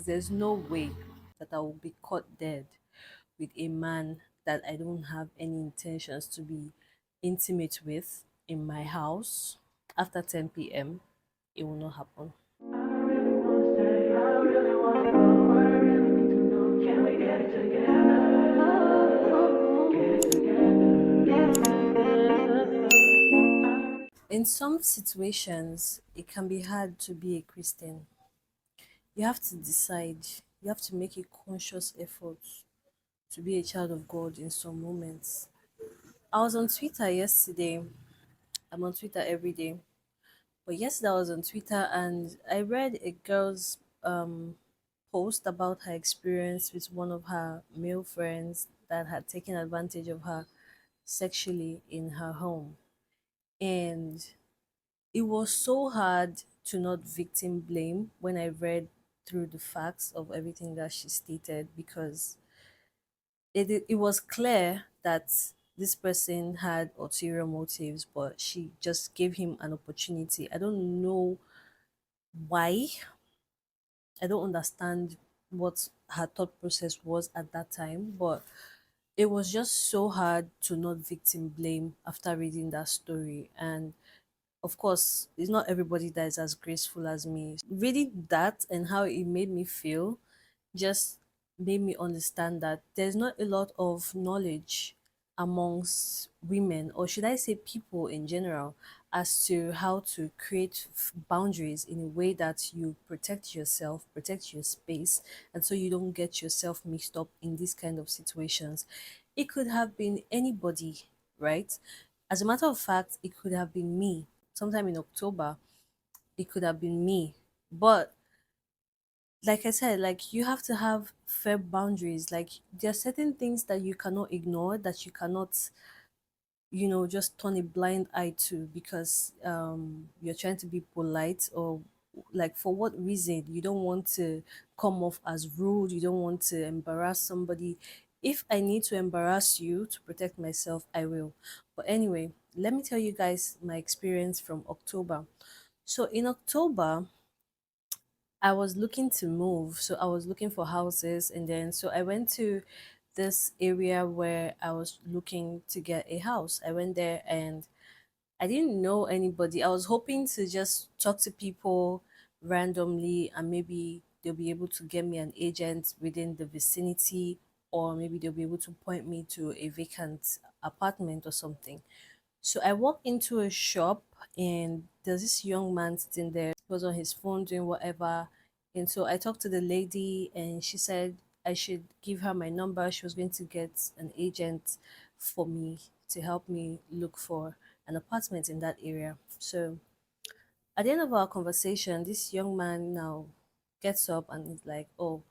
there's no way that I will be caught dead with a man that I don't have any intentions to be intimate with in my house after 10 p.m. It will not happen. I really wanna stay, I really wanna go. What I really need to know, can we get it together? Get it together. In some situations, it can be hard to be a Christian. You have to decide, you have to make a conscious effort to be a child of God in some moments. I was on Twitter yesterday. I'm on Twitter every day. But yesterday I was on Twitter and I read a girl's post about her experience with one of her male friends that had taken advantage of her sexually in her home. And it was so hard to not victim blame when I read through the facts of everything that she stated, because it was clear that this person had ulterior motives, but she just gave him an opportunity. I don't know why. I don't understand what her thought process was at that time, but it was just so hard to not victim blame after reading that story. And of course, it's not everybody that is as graceful as me. Reading that and how it made me feel just made me understand that there's not a lot of knowledge amongst women, or should I say people in general, as to how to create boundaries in a way that you protect yourself, protect your space, and so you don't get yourself mixed up in these kind of situations. It could have been anybody, right? As a matter of fact, it could have been me. Sometime in October, it could have been me. But like I said, like you have to have fair boundaries. Like there are certain things that you cannot ignore, that you cannot, just turn a blind eye to because you're trying to be polite, or like for what reason you don't want to come off as rude, you don't want to embarrass somebody. If I need to embarrass you to protect myself, I will. But anyway, let me tell you guys my experience from October. So in October, I was looking to move. So I was looking for houses, and then so I went to this area where I was looking to get a house. I went there and I didn't know anybody. I was hoping to just talk to people randomly, and maybe they'll be able to get me an agent within the vicinity, or maybe they'll be able to point me to a vacant apartment or something. So I walked into a shop and there's this young man sitting there. He was on his phone doing whatever. And so I talked to the lady and she said I should give her my number. She was going to get an agent for me to help me look for an apartment in that area. So at the end of our conversation, this young man now gets up and is like, "Oh,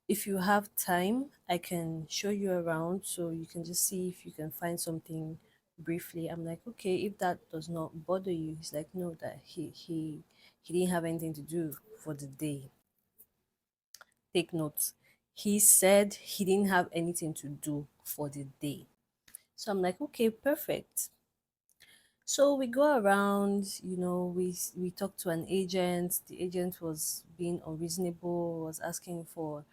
if you have time, I can show you around so you can just see if you can find something briefly." I'm like, "Okay, if that does not bother you." He's like, "No, that he didn't have anything to do for the day." Take notes. He said he didn't have anything to do for the day. So I'm like, "Okay, perfect." So we go around, we talked to an agent. The agent was being unreasonable, was asking for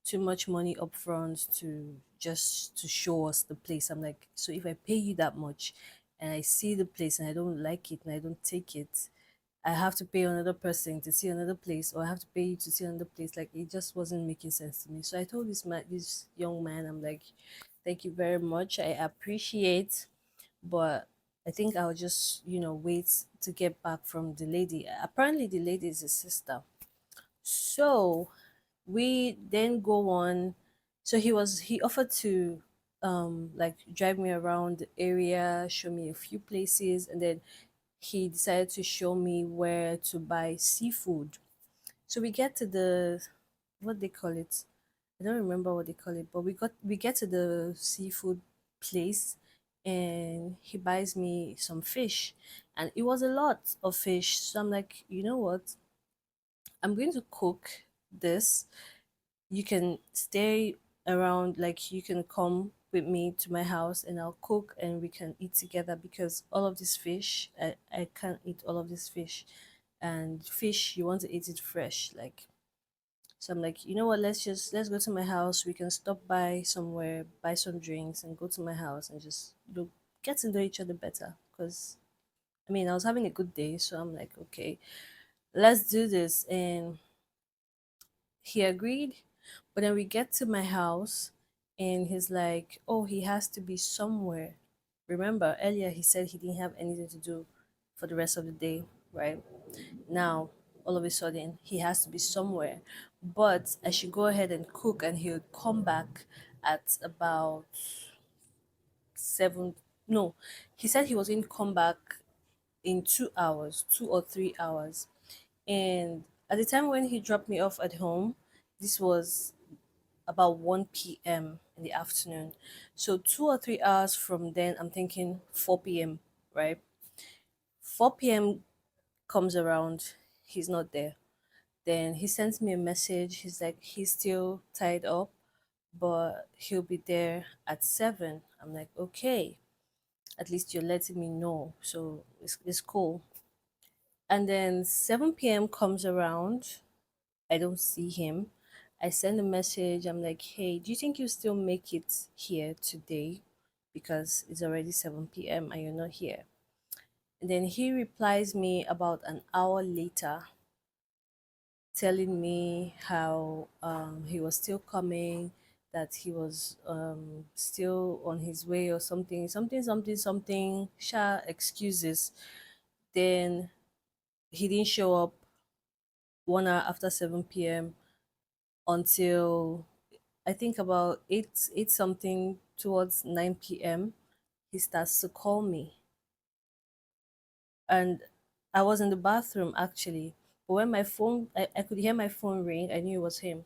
too much money upfront to just to show us the place. I'm like, so if I pay you that much and I see the place and I don't like it and I don't take it, I have to pay another person to see another place, or I have to pay you to see another place. Like it just wasn't making sense to me. So I told this young man, I'm like, thank you very much. I appreciate, but I think I'll just, wait to get back from the lady. Apparently the lady is a sister. So we then go on. So he offered to like drive me around the area, show me a few places, and then he decided to show me where to buy seafood. So we get to the, what they call it, I don't remember what they call it, but we get to the seafood place, and he buys me some fish, and it was a lot of fish. So I'm like, you know what, I'm going to cook this. You can stay around, like you can come with me to my house and I'll cook and we can eat together, because all of this fish, I can't eat all of this fish. And fish, you want to eat it fresh. Like So I'm like, you know what, let's go to my house. We can stop by somewhere, buy some drinks, and go to my house and just get to know each other better. Because I mean, I was having a good day, so I'm like, okay, let's do this. And he agreed. But then we get to my house and he's like, oh, he has to be somewhere. Remember, earlier he said he didn't have anything to do for the rest of the day, right? Now, all of a sudden, he has to be somewhere. But I should go ahead and cook and he'll come back at about seven. No, he said he was going to come back in 2 hours, 2 or 3 hours. And at the time when he dropped me off at home, this was about 1 p.m. in the afternoon. So 2 or 3 hours from then, I'm thinking 4 p.m., right? 4 p.m. comes around, he's not there. Then he sends me a message. He's like, he's still tied up, but he'll be there at 7. I'm like, okay, at least you're letting me know. So it's cool. And then 7 p.m. comes around. I don't see him. I send a message. I'm like, hey, do you think you still make it here today? Because it's already 7 p.m. and you're not here. And then he replies me about an hour later, telling me how he was still coming, that he was still on his way or something, something, sha excuses. Then he didn't show up 1 hour after 7 p.m. until I think about eight something towards 9 p.m. He starts to call me, and I was in the bathroom actually. But when I could hear my phone ring, I knew it was him.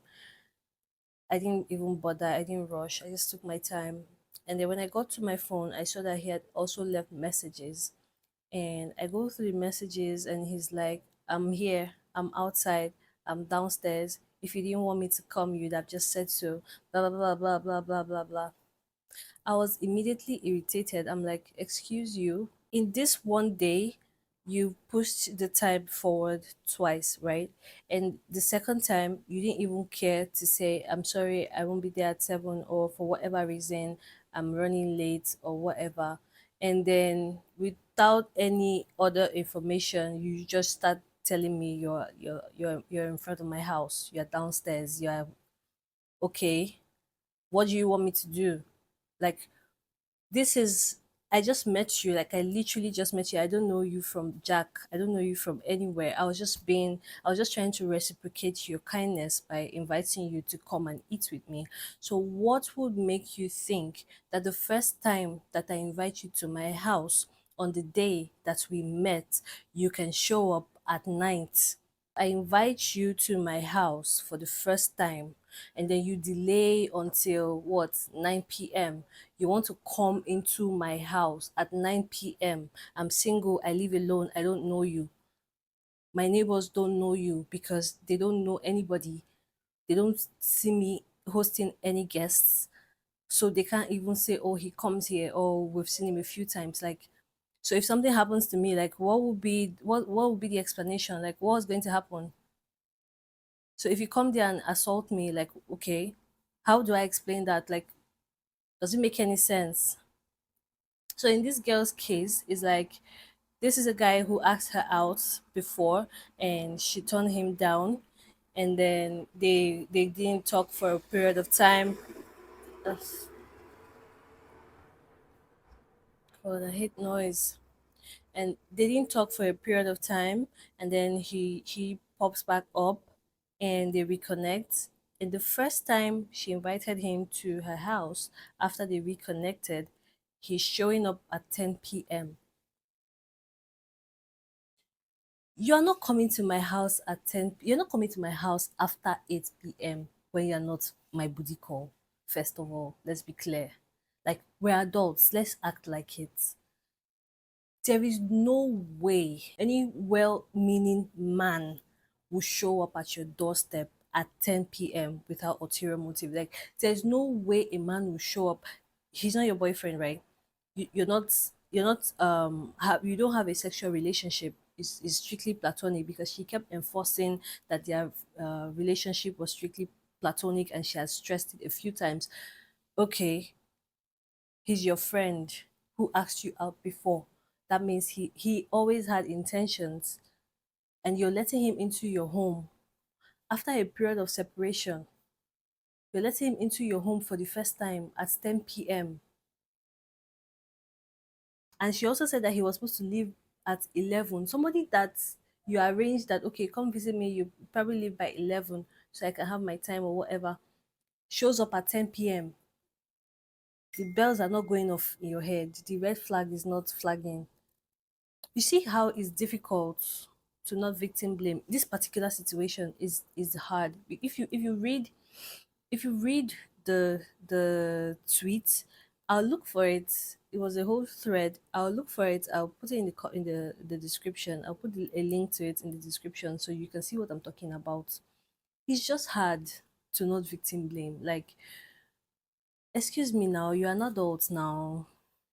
I didn't even bother. I didn't rush. I just took my time. And then when I got to my phone, I saw that he had also left messages. And I go through the messages, and he's like, "I'm here. I'm outside. I'm downstairs. If you didn't want me to come, you'd have just said so." Blah blah blah blah blah blah blah blah. I was immediately irritated. I'm like, excuse you. In this one day, you pushed the time forward twice, right? And the second time, you didn't even care to say, I'm sorry, I won't be there at 7, or for whatever reason, I'm running late, or whatever. And then without any other information, you just start telling me you're in front of my house, you're downstairs, you're okay. What do you want me to do? Like, this is, I just met you, like I literally just met you. I don't know you from Jack. I don't know you from anywhere. I was just trying to reciprocate your kindness by inviting you to come and eat with me. So what would make you think that the first time that I invite you to my house on the day that we met, you can show up at night? I invite you to my house for the first time, and then you delay until what, 9 p.m. You want to come into my house at 9 p.m. I'm single, I live alone, I don't know you. My neighbors don't know you because they don't know anybody. They don't see me hosting any guests. So they can't even say, oh, he comes here, or we've seen him a few times. Like, so if something happens to me, like what would be the explanation? Like, what's going to happen? So if you come there and assault me, like, okay, how do I explain that? Like, does it make any sense? So in this girl's case, it's like this is a guy who asked her out before and she turned him down, and then they didn't talk for a period of time. Ugh, God, I hate noise. And they didn't talk for a period of time, and then he pops back up and they reconnect. And the first time she invited him to her house after they reconnected, he's showing up at 10 p.m. You're not coming to my house at 10, you're not coming to my house after 8 p.m. when you're not my booty call. First of all, let's be clear. Like, we're adults, let's act like it. There is no way any well meaning man will show up at your doorstep at 10 p.m. without ulterior motive. Like, there's no way a man will show up. He's not your boyfriend, right? You're not, you don't have a sexual relationship. is strictly platonic, because she kept enforcing that their relationship was strictly platonic, and she has stressed it a few times. Okay, he's your friend who asked you out before. That means he always had intentions, and you're letting him into your home after a period of separation. You're letting him into your home for the first time at 10 p.m. And she also said that he was supposed to leave at 11. Somebody that you arranged that, okay, come visit me, you probably leave by 11 so I can have my time or whatever, shows up at 10 p.m. The bells are not going off in your head. The red flag is not flagging. You see how it's difficult to not victim blame. This particular situation is hard. If you read the tweet, I'll look for it. It was a whole thread. I'll look for it. I'll put it in the description. I'll put a link to it in the description so you can see what I'm talking about. It's just hard to not victim blame. Like, excuse me now, you're an adult now.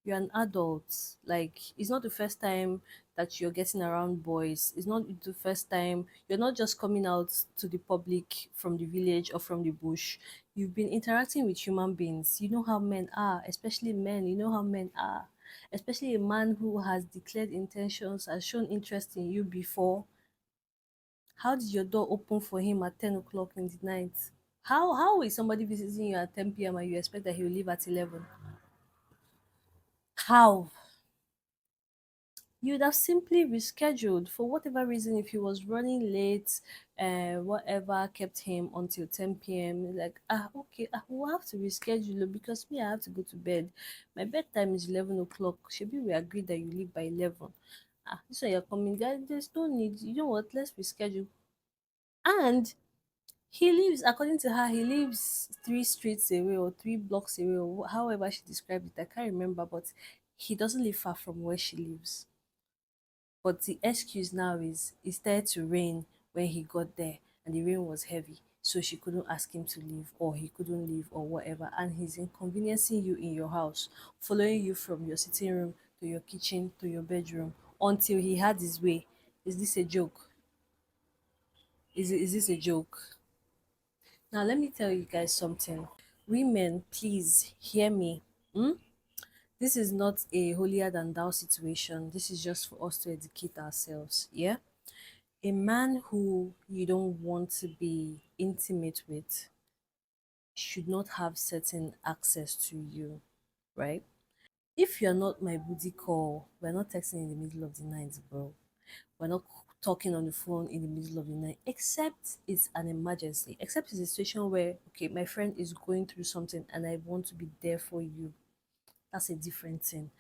You're an adult. Like, it's not the first time that you're getting around boys. It's not the first time. You're not just coming out to the public from the village or from the bush. You've been interacting with human beings. You know how men are, especially men. You know how men are. Especially a man who has declared intentions, has shown interest in you before. How did your door open for him at 10 o'clock in the night? How is somebody visiting you at 10 p.m. and you expect that he will leave at 11? How? You'd have simply rescheduled for whatever reason. If he was running late, whatever kept him until 10 p.m. Like, okay, we'll have to reschedule it because me, I have to go to bed. My bedtime is 11 o'clock. Maybe we agreed that you leave by 11. This one you're coming, there's no need. You know what? Let's reschedule. And he lives, according to her, he lives 3 streets away or 3 blocks away, or however she described it. I can't remember, but he doesn't live far from where she lives. But the excuse now is it started to rain when he got there, and the rain was heavy. So she couldn't ask him to leave, or he couldn't leave, or whatever. And he's inconveniencing you in your house, following you from your sitting room to your kitchen to your bedroom until he had his way. Is this a joke? Is this a joke? Now, let me tell you guys something. Women, please hear me. Hmm? This is not a holier than thou situation. This is just for us to educate ourselves. Yeah? A man who you don't want to be intimate with should not have certain access to you, right? If you're not my booty call, we're not texting in the middle of the night, bro. We're not talking on the phone in the middle of the night, except it's an emergency, except it's a situation where, okay, my friend is going through something and I want to be there for you. That's a different thing.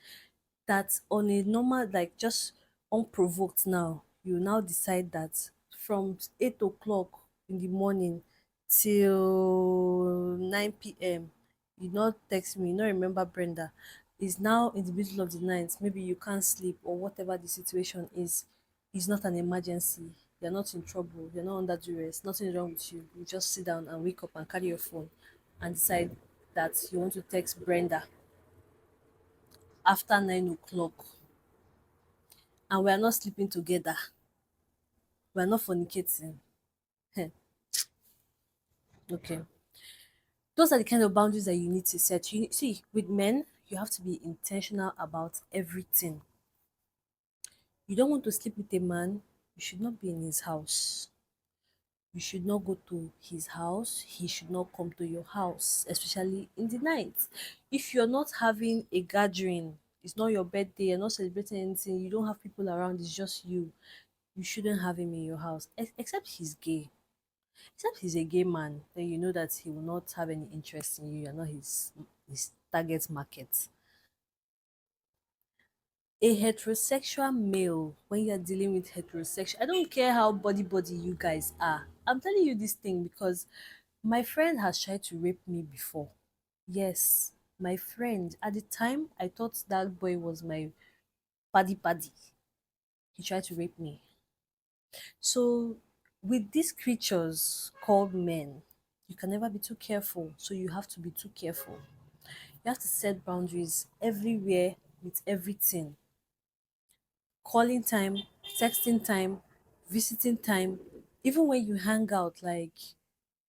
That on a normal, like just unprovoked now, you now decide that from 8 o'clock in the morning till 9 p.m., you not text me, you not remember Brenda. Is now in the middle of the night, maybe you can't sleep or whatever the situation is. It's not an emergency. You're not in trouble. You're not under duress. Nothing wrong with you. You just sit down and wake up and carry your phone and decide that you want to text Brenda after 9 o'clock, and we are not sleeping together. We are not fornicating. Heh, okay. Those are the kind of boundaries that you need to set. You see, with men, you have to be intentional about everything. You don't want to sleep with a man, you should not be in his house. You should not go to his house. He should not come to your house, especially in the night. If you're not having a gathering, it's not your birthday, you're not celebrating anything, you don't have people around, it's just you shouldn't have him in your house. Except he's gay. Except he's a gay man, then you know that he will not have any interest in you. You're not his target market. A heterosexual male, when you're dealing with heterosexual, I don't care how body you guys are. I'm telling you this thing because my friend has tried to rape me before. Yes, my friend. At the time, I thought that boy was my paddy. He tried to rape me. So, with these creatures called men, you can never be too careful. So, you have to be too careful. You have to set boundaries everywhere with everything. Calling time, texting time, visiting time, even when you hang out, like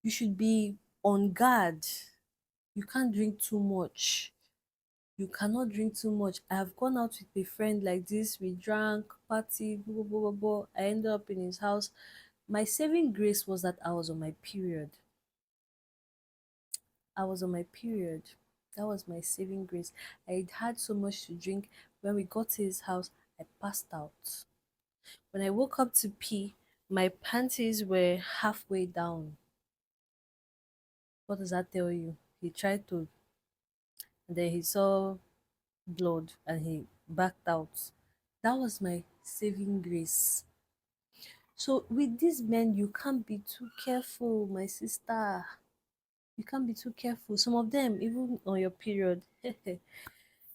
you should be on guard. You can't drink too much. You cannot drink too much. I have gone out with a friend like this. We drank, party, blah, blah, blah, blah, blah. I ended up in his house. My saving grace was that I was on my period. I was on my period. That was my saving grace. I had had so much to drink. When we got to his house, I passed out. When I woke up to pee, my panties were halfway down. What does that tell you? He tried to, and then he saw blood and he backed out. That was my saving grace. So with these men, you can't be too careful, my sister. You can't be too careful. Some of them, even on your period, you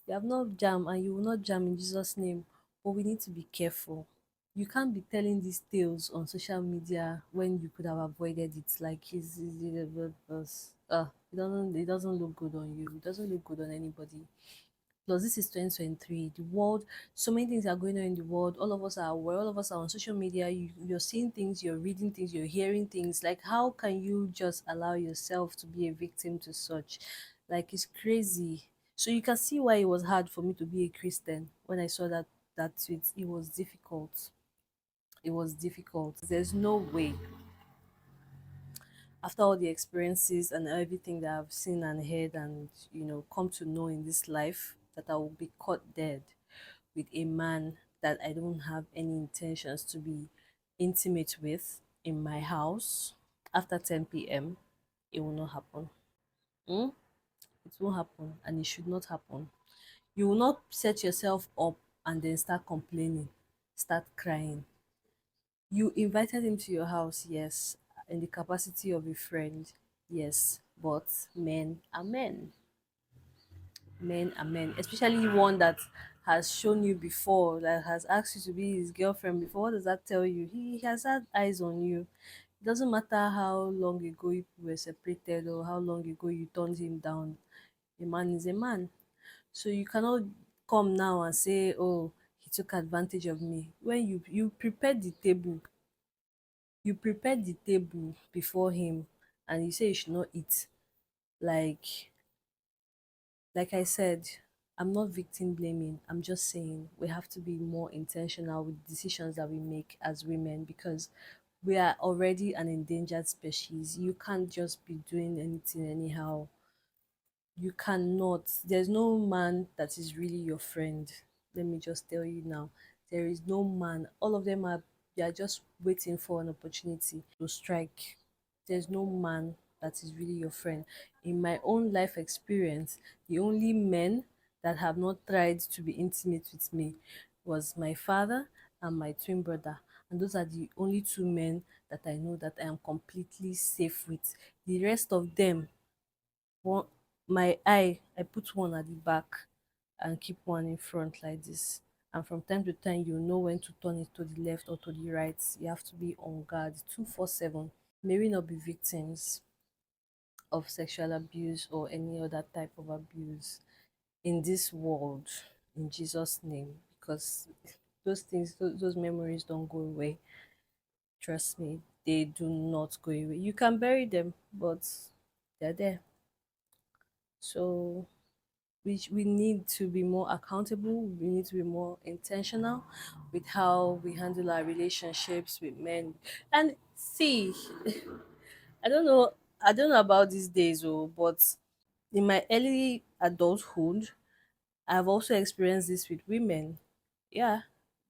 have not jam and you will not jam in Jesus' name. But we need to be careful. You can't be telling these tales on social media when you could have avoided it. Like it doesn't look good on you. It doesn't look good on anybody. Plus, this is 2023. The world, so many things are going on in the world. All of us are aware. All of us are on social media. You're seeing things, you're reading things, you're hearing things. Like, how can you just allow yourself to be a victim to such? Like, it's crazy. So you can see why it was hard for me to be a Christian when I saw that tweet. It was difficult. It was difficult. There's no way, after all the experiences and everything that I've seen and heard and come to know in this life, that I will be caught dead with a man that I don't have any intentions to be intimate with in my house after 10 p.m. It will not happen. Mm? It won't happen and it should not happen. You will not set yourself up and then start complaining, start crying. You invited him to your house, yes, in the capacity of a friend, yes, but men are men. Men are men, especially one that has shown you before, that has asked you to be his girlfriend before. What does that tell you? He has had eyes on you. It doesn't matter how long ago you were separated or how long ago you turned him down. A man is a man. So you cannot come now and say, "Oh, he took advantage of me." When you prepared the table, before him, and you say you should not eat. Like like I said, I'm not victim blaming. I'm just saying we have to be more intentional with decisions that we make as women because we are already an endangered species. You can't just be doing anything anyhow. You cannot. There's no man that is really your friend. Let me just tell you now. There is no man. All of them are, they are just waiting for an opportunity to strike. There's no man that is really your friend. In my own life experience, the only men that have not tried to be intimate with me was my father and my twin brother. And those are the only two men that I know that I am completely safe with. The rest of them, one, my eye, I put one at the back and keep one in front like this. And from time to time, you know when to turn it to the left or to the right. You have to be on guard 247. May we not be victims of sexual abuse or any other type of abuse in this world, in Jesus' name, because those things, those memories don't go away. Trust me, they do not go away. You can bury them, but they're there. So we need to be more accountable. We need to be more intentional with how we handle our relationships with men. And see, I don't know, I don't know about these days, but in my early adulthood, I've also experienced this with women. Yeah,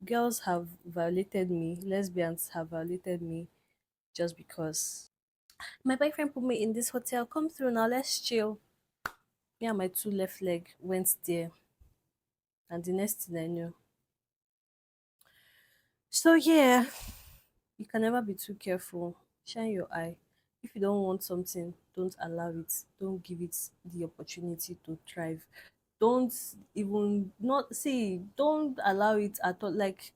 girls have violated me, lesbians have violated me just because my boyfriend put me in this hotel. Come through now, let's chill. Me and my two left leg went there, and the next thing I knew. So yeah, you can never be too careful. Shine your eye. If you don't want something, don't allow it. Don't give it the opportunity to thrive. Don't even not see. Don't allow it at all. Like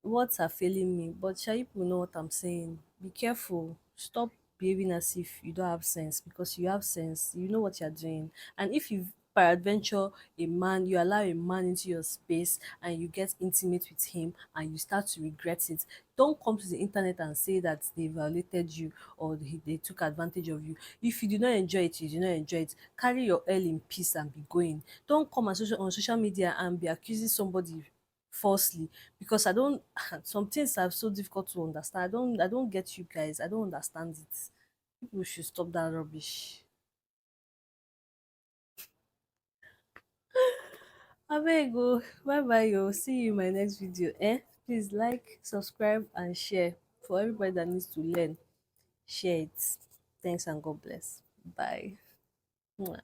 words are failing me, but shall people know what I'm saying? Be careful. Stop behaving as if you don't have sense because you have sense. You know what you're doing, and if peradventure a man, you allow a man into your space and you get intimate with him and you start to regret it. Don't come to the internet and say that they violated you or they took advantage of you. If you do not enjoy it, you do not enjoy it. Carry your L in peace and be going. Don't come on social media and be accusing somebody falsely, because I don't some things are so difficult to understand. I don't get you guys. I don't understand it. People should stop that rubbish. Abeg o, bye bye yo. See you in my next video. Please like, subscribe and share. For everybody that needs to learn, share it. Thanks and God bless. Bye. Mwah.